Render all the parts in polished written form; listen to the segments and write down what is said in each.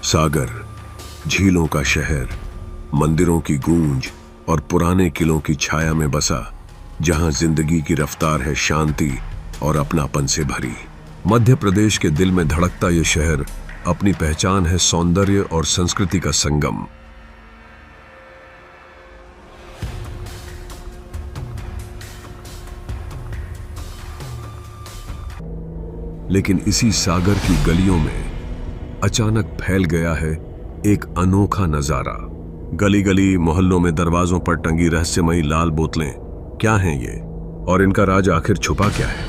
सागर, झीलों का शहर, मंदिरों की गूंज और पुराने किलों की छाया में बसा, जहां जिंदगी की रफ्तार है शांति और अपनापन से भरी। मध्य प्रदेश के दिल में धड़कता यह शहर अपनी पहचान है सौंदर्य और संस्कृति का संगम। लेकिन इसी सागर की गलियों में अचानक फैल गया है एक अनोखा नजारा। गली गली मोहल्लों में दरवाजों पर टंगी रहस्यमयी लाल बोतलें, क्या हैं ये और इनका राज आखिर छुपा क्या है?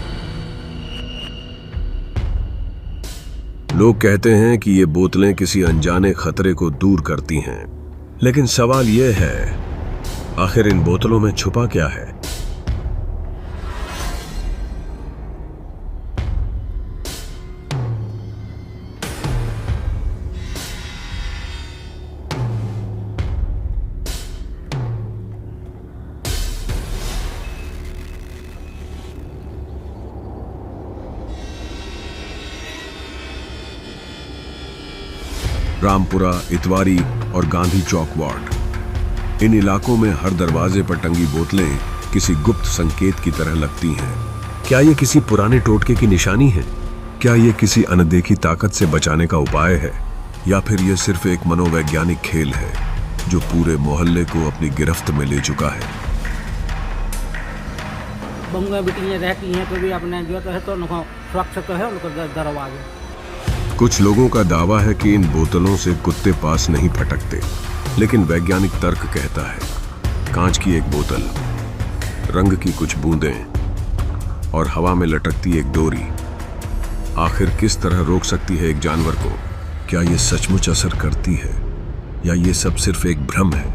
लोग कहते हैं कि ये बोतलें किसी अनजाने खतरे को दूर करती हैं, लेकिन सवाल यह है, आखिर इन बोतलों में छुपा क्या है? रामपुरा, इतवारी और गांधी चौक वार्ड, इन इलाकों में हर दरवाजे पर टंगी बोतलें किसी गुप्त संकेत की तरह लगती हैं। क्या ये किसी पुराने टोटके की निशानी है? क्या ये किसी अनदेखी ताकत से बचाने का उपाय है, या फिर ये सिर्फ एक मनोवैज्ञानिक खेल है जो पूरे मोहल्ले को अपनी गिरफ्त में ले चुका है? बंगा बिटियां रहती हैं तो भी अपने जो है तो सुरक्षित तो है उनका दरवाजा। कुछ लोगों का दावा है कि इन बोतलों से कुत्ते पास नहीं फटकते, लेकिन वैज्ञानिक तर्क कहता है कांच की एक बोतल, रंग की कुछ बूंदें और हवा में लटकती एक डोरी आखिर किस तरह रोक सकती है एक जानवर को? क्या ये सचमुच असर करती है या ये सब सिर्फ एक भ्रम है?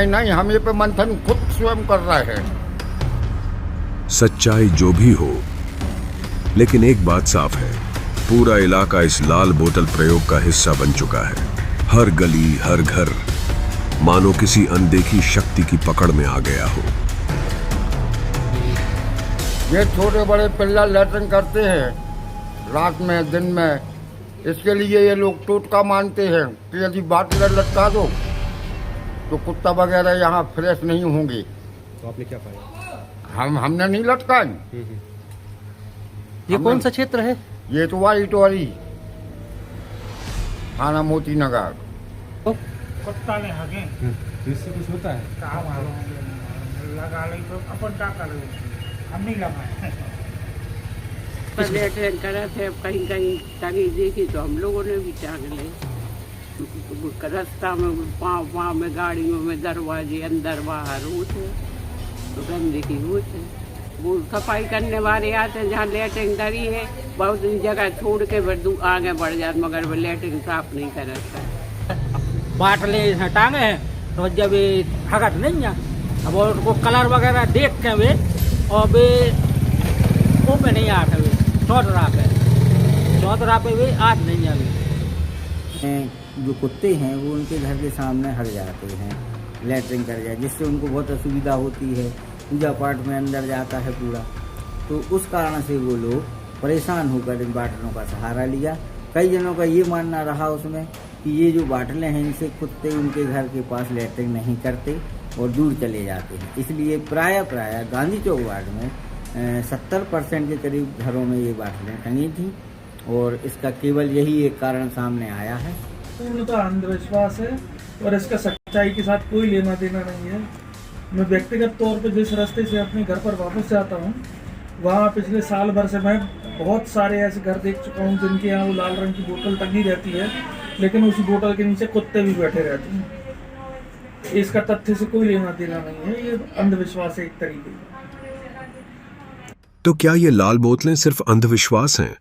नहीं, हम ये पे मंथन खुद स्वयं कर रहे हैं। सच्चाई जो भी हो, लेकिन एक बात साफ है, पूरा इलाका इस लाल बोतल प्रयोग का हिस्सा बन चुका है। हर गली, हर घर मानो किसी अनदेखी शक्ति की पकड़ में आ गया हो। ये छोटे बड़े पिल्ला लैट्रिन करते हैं रात में, दिन में। इसके लिए ये लोग टोटका मानते हैं कि यदि बाटला लटका दो तो कुत्ता वगैरह यहाँ फ्रेश नहीं होंगे। तो आपने क्या पाया? हमने नहीं लटकाई। ये कौन सा क्षेत्र है? ये तो इटवारी, थाना मोती नगर। कुत्ता ने हगे इससे कुछ होता है? काम लगा ली तो अपन क्या करें, हम नहीं लगाए। पहले ट्रेन करा थे, कहीं कहीं टांगी देखी तो हम लोगों ने भी टांग ली। रास्ता में पाँव में, गाड़ियों में, दरवाजे अंदर बाहर होते तो गंदगी होते। वो सफाई करने वाले आते हैं, जहाँ लेटरिन धरी है बहुत जगह छोड़ के फिर आगे बढ़ जाते, मगर वो लेटरिन साफ नहीं करता। बाटले टांगे हैं तो जब ये हगत नहीं है, अब उनको कलर वगैरह देख के वे और वे वो पे नहीं आते, वे चौधरा पे वे आज नहीं आवे। जो कुत्ते हैं वो उनके घर के सामने हट जाते हैं, लेटरिन कर जाए, जिससे उनको बहुत असुविधा होती है। पूजा पाठ में अंदर जाता है कूड़ा, तो उस कारण से वो लोग परेशान होकर इन बाटलों का सहारा लिया। कई जनों का ये मानना रहा उसमें कि ये जो बाटलें हैं इनसे कुत्ते उनके घर के पास लेटरिन नहीं करते और दूर चले जाते हैं। इसलिए प्राय गांधी चौक वार्ड में 70% के करीब घरों में ये बाटलें टंगी थी और इसका केवल यही एक कारण सामने आया है। पूर्णतः अंधविश्वास है और इसका सच्चाई के साथ कोई लेना देना नहीं है। मैं व्यक्तिगत तौर पर जिस रास्ते से अपने घर पर वापस जाता हूँ, वहाँ पिछले साल भर से मैं बहुत सारे ऐसे घर देख चुका हूँ जिनके यहाँ वो लाल रंग की बोतल टंगी रहती है, लेकिन उसी बोतल के नीचे कुत्ते भी बैठे रहते हैं। इसका तथ्य से कोई लेना देना नहीं है, ये अंधविश्वास है एक तरीके का। तो क्या ये लाल बोतलें सिर्फ अंधविश्वास हैं